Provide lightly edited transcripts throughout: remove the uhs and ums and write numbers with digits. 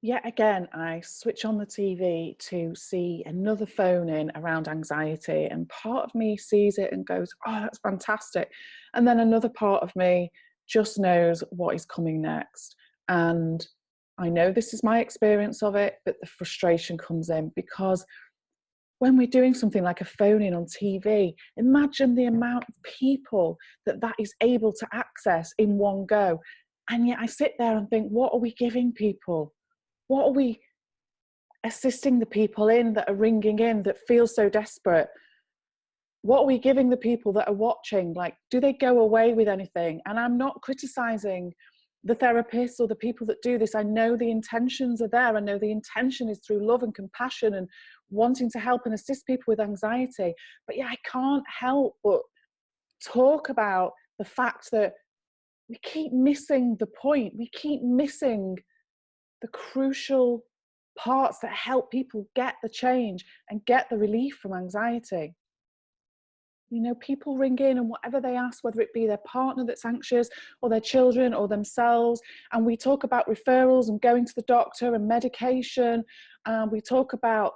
Yet again, I switch on the TV to see another phone in around anxiety, and part of me sees it and goes, "Oh, that's fantastic." And then another part of me just knows what is coming next. And I know this is my experience of it, but the frustration comes in because when we're doing something like a phone in on TV, imagine the amount of people that that is able to access in one go. And yet I sit there and think, what are we giving people? What are we assisting the people in that are ringing in that feel so desperate? What are we giving the people that are watching? Like, do they go away with anything? And I'm not criticizing the therapists or the people that do this. I know the intentions are there. I know the intention is through love and compassion and wanting to help and assist people with anxiety. But yeah, I can't help but talk about the fact that we keep missing the point. We keep missing the crucial parts that help people get the change and get the relief from anxiety. You know, people ring in and whatever they ask, whether it be their partner that's anxious or their children or themselves, and we talk about referrals and going to the doctor and medication, and we talk about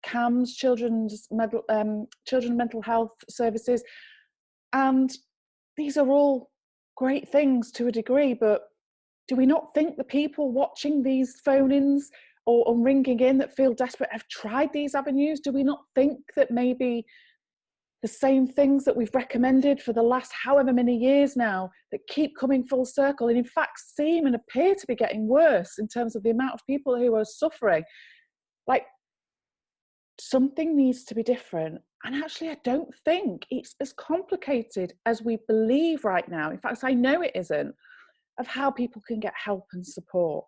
CAMS, children mental health services, and these are all great things to a degree, but do we not think the people watching these phone-ins or ringing in that feel desperate have tried these avenues? Do we not think that maybe the same things that we've recommended for the last however many years now that keep coming full circle and in fact seem and appear to be getting worse in terms of the amount of people who are suffering? Like, something needs to be different. And actually, I don't think it's as complicated as we believe right now. In fact, I know it isn't, of how people can get help and support.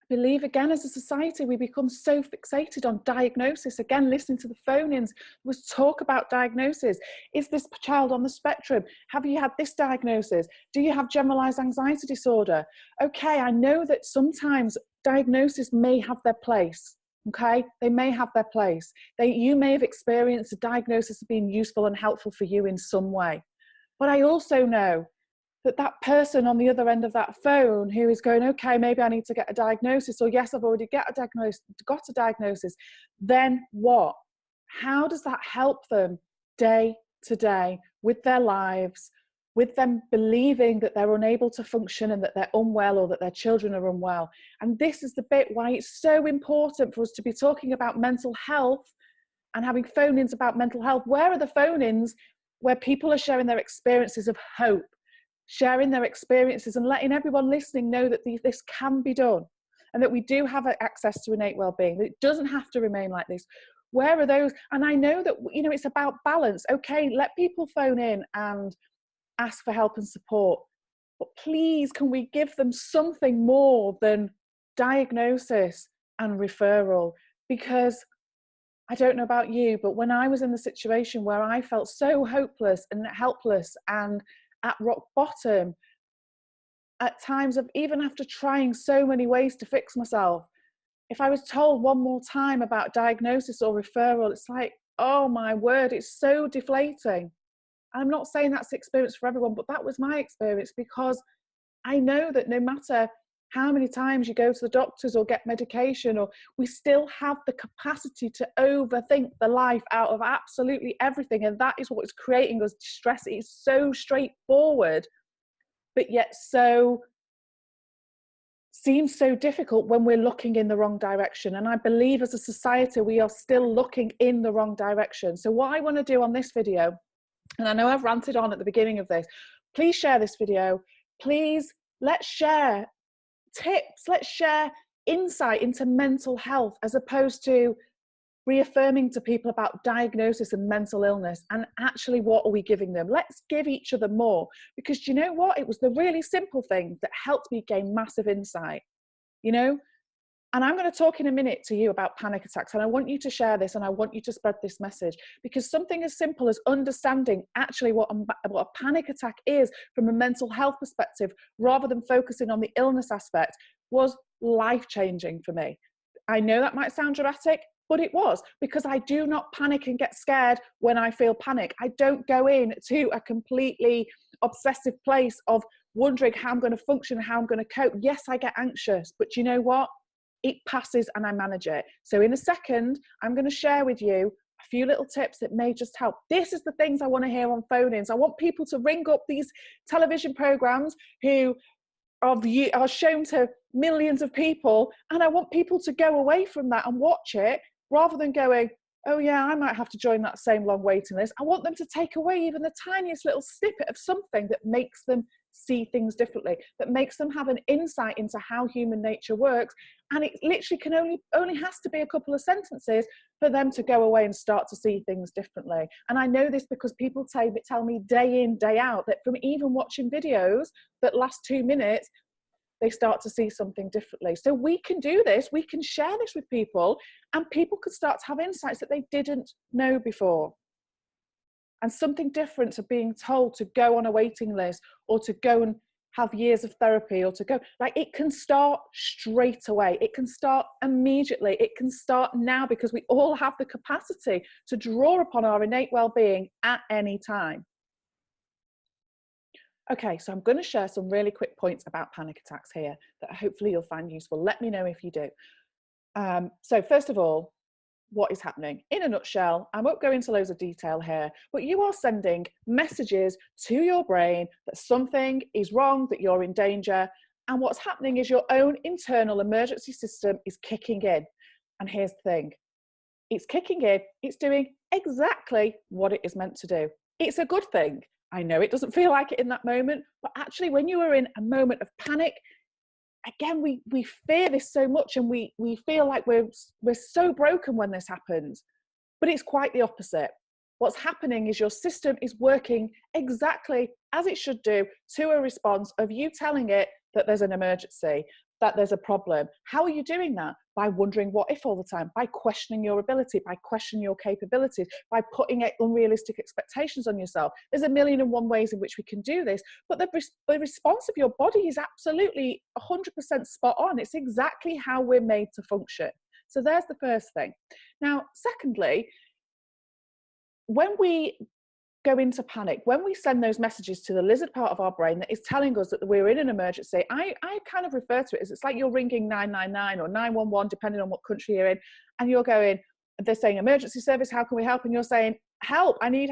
I believe, again, as a society, we become so fixated on diagnosis. Again, listening to the phone-ins, was talk about diagnosis. Is this child on the spectrum? Have you had this diagnosis? Do you have generalized anxiety disorder? Okay, I know that sometimes diagnosis may have their place. Okay, they may have their place. You may have experienced a diagnosis as being useful and helpful for you in some way. But I also know that that person on the other end of that phone who is going, okay, maybe I need to get a diagnosis, or yes, I've already got a diagnosis, then what? How does that help them day to day with their lives, with them believing that they're unable to function and that they're unwell or that their children are unwell? And this is the bit why it's so important for us to be talking about mental health and having phone-ins about mental health. Where are the phone-ins where people are sharing their experiences of hope, sharing their experiences and letting everyone listening know that this can be done and that we do have access to innate well-being, that it doesn't have to remain like this? Where are those? And I know that, you know, it's about balance. Okay, let people phone in and ask for help and support, but please, can we give them something more than diagnosis and referral? Because I don't know about you, but when I was in the situation where I felt so hopeless and helpless and at rock bottom, at times of, even after trying so many ways to fix myself, if I was told one more time about diagnosis or referral, it's like, oh my word, it's so deflating. I'm not saying that's the experience for everyone, but that was my experience, because I know that no matter how many times you go to the doctors or get medication, or we still have the capacity to overthink the life out of absolutely everything. And that is what is creating us distress. It's so straightforward, but yet seems so difficult when we're looking in the wrong direction. And I believe as a society, we are still looking in the wrong direction. So what I want to do on this video, and I know I've ranted on at the beginning of this, please share this video. Please, let's share tips, let's share insight into mental health, as opposed to reaffirming to people about diagnosis and mental illness. And actually, what are we giving them? Let's give each other more, because you know what? It was the really simple things that helped me gain massive insight, you know? And I'm going to talk in a minute to you about panic attacks. And I want you to share this and I want you to spread this message, because something as simple as understanding actually what a panic attack is from a mental health perspective, rather than focusing on the illness aspect, was life-changing for me. I know that might sound dramatic, but it was, because I do not panic and get scared when I feel panic. I don't go in to a completely obsessive place of wondering how I'm going to function, how I'm going to cope. Yes, I get anxious, but you know what? It passes and I manage it. So in a second, I'm going to share with you a few little tips that may just help. This is the things I want to hear on phone-ins. I want people to ring up these television programs who are shown to millions of people, and I want people to go away from that and watch it rather than going, oh yeah, I might have to join that same long waiting list. I want them to take away even the tiniest little snippet of something that makes them see things differently, that makes them have an insight into how human nature works. And it literally can only has to be a couple of sentences for them to go away and start to see things differently. And I know this because people tell me day in, day out that from even watching videos that last 2 minutes, they start to see something differently. So we can do this, we can share this with people, and people could start to have insights that they didn't know before. And something different to being told to go on a waiting list or to go and have years of therapy or to go, like, it can start straight away. It can start immediately. It can start now, because we all have the capacity to draw upon our innate well-being at any time. Okay, so I'm going to share some really quick points about panic attacks here that hopefully you'll find useful. Let me know if you do. So first of all, what is happening? In a nutshell, I won't go into loads of detail here, but you are sending messages to your brain that something is wrong, that you're in danger. And what's happening is your own internal emergency system is kicking in. And here's the thing. It's kicking in, it's doing exactly what it is meant to do. It's a good thing. I know it doesn't feel like it in that moment, but actually when you are in a moment of panic, again, we fear this so much, and we feel like we're so broken when this happens, but it's quite the opposite. What's happening is your system is working exactly as it should do to a response of you telling it that there's an emergency, that there's a problem. How are you doing that? By wondering what if all the time, by questioning your ability, by questioning your capabilities, by putting unrealistic expectations on yourself. There's a million and one ways in which we can do this, but the response of your body is absolutely 100% spot on. It's exactly how we're made to function. So there's the first thing. Now, secondly, when we go into panic, when we send those messages to the lizard part of our brain that is telling us that we're in an emergency, I kind of refer to it as, it's like you're ringing 999 or 911, depending on what country you're in, and you're going, they're saying emergency service, how can we help? And you're saying, help, I need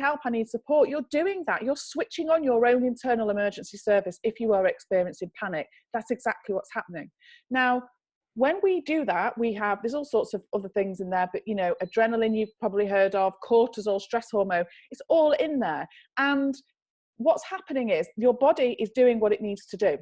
support. You're doing that. You're switching on your own internal emergency service if you are experiencing panic. That's exactly what's happening. Now, when we do that, there's all sorts of other things in there, but adrenaline you've probably heard of, cortisol, stress hormone, it's all in there. And what's happening is your body is doing what it needs to do.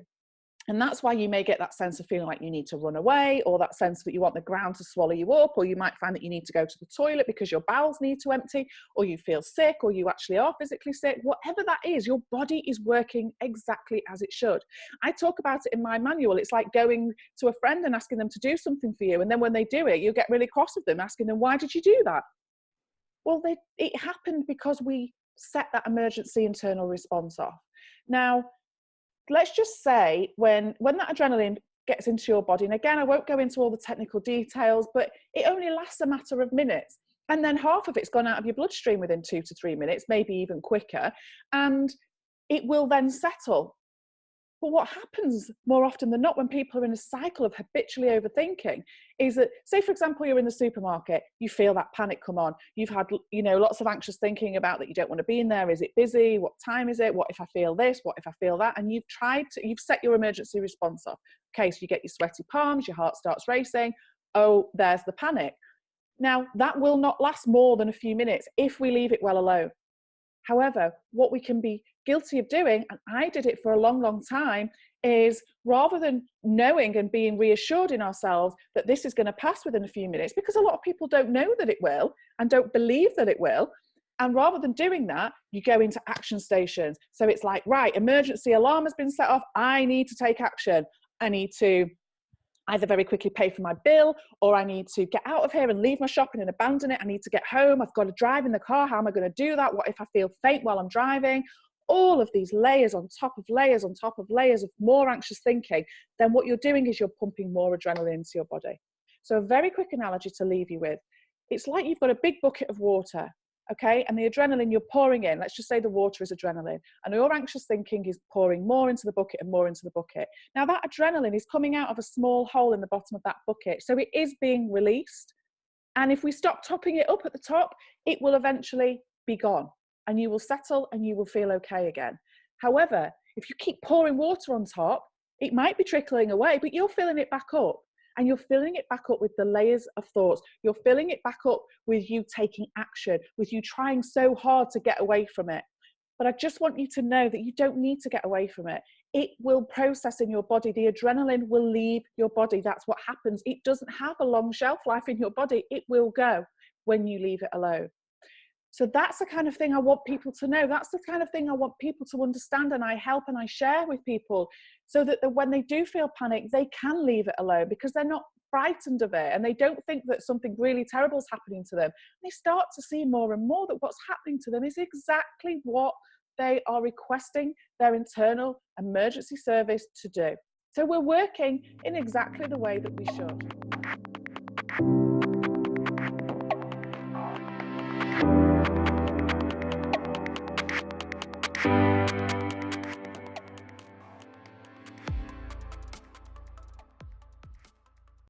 And that's why you may get that sense of feeling like you need to run away, or that sense that you want the ground to swallow you up, or you might find that you need to go to the toilet because your bowels need to empty, or you feel sick, or you actually are physically sick. Whatever that is, your body is working exactly as it should. I talk about it in my manual. It's like going to a friend and asking them to do something for you, and then when they do it, you get really cross with them, asking them, why did you do that? Well, it happened because we set that emergency internal response off. Now, let's just say when that adrenaline gets into your body, and again, I won't go into all the technical details, but it only lasts a matter of minutes. And then half of it's gone out of your bloodstream within 2 to 3 minutes, maybe even quicker. And it will then settle. But what happens more often than not when people are in a cycle of habitually overthinking is that, say, for example, you're in the supermarket, you feel that panic come on. You've had, lots of anxious thinking about that you don't want to be in there. Is it busy? What time is it? What if I feel this? What if I feel that? And you've set your emergency response off. Okay, so you get your sweaty palms, your heart starts racing. Oh, there's the panic. Now, that will not last more than a few minutes if we leave it well alone. However, what we can be guilty of doing, and I did it for a long, long time, is rather than knowing and being reassured in ourselves that this is going to pass within a few minutes, because a lot of people don't know that it will and don't believe that it will. And rather than doing that, you go into action stations. So it's like, right, emergency alarm has been set off. I need to take action. I need to either very quickly pay for my bill, or I need to get out of here and leave my shopping and abandon it. I need to get home. I've got to drive in the car. How am I going to do that? What if I feel faint while I'm driving? All of these layers on top of layers on top of layers of more anxious thinking, then what you're doing is you're pumping more adrenaline into your body. So a very quick analogy to leave you with. It's like you've got a big bucket of water okay, and the adrenaline you're pouring in, let's just say the water is adrenaline, and your anxious thinking is pouring more into the bucket and more into the bucket. Now that adrenaline is coming out of a small hole in the bottom of that bucket, so it is being released. And if we stop topping it up at the top, it will eventually be gone, and you will settle and you will feel okay again. However, if you keep pouring water on top, it might be trickling away, but you're filling it back up. And you're filling it back up with the layers of thoughts. You're filling it back up with you taking action, with you trying so hard to get away from it. But I just want you to know that you don't need to get away from it. It will process in your body. The adrenaline will leave your body. That's what happens. It doesn't have a long shelf life in your body. It will go when you leave it alone. So that's the kind of thing I want people to know. That's the kind of thing I want people to understand, and I help and I share with people so that when they do feel panic, they can leave it alone because they're not frightened of it and they don't think that something really terrible is happening to them. They start to see more and more that what's happening to them is exactly what they are requesting their internal emergency service to do. So we're working in exactly the way that we should.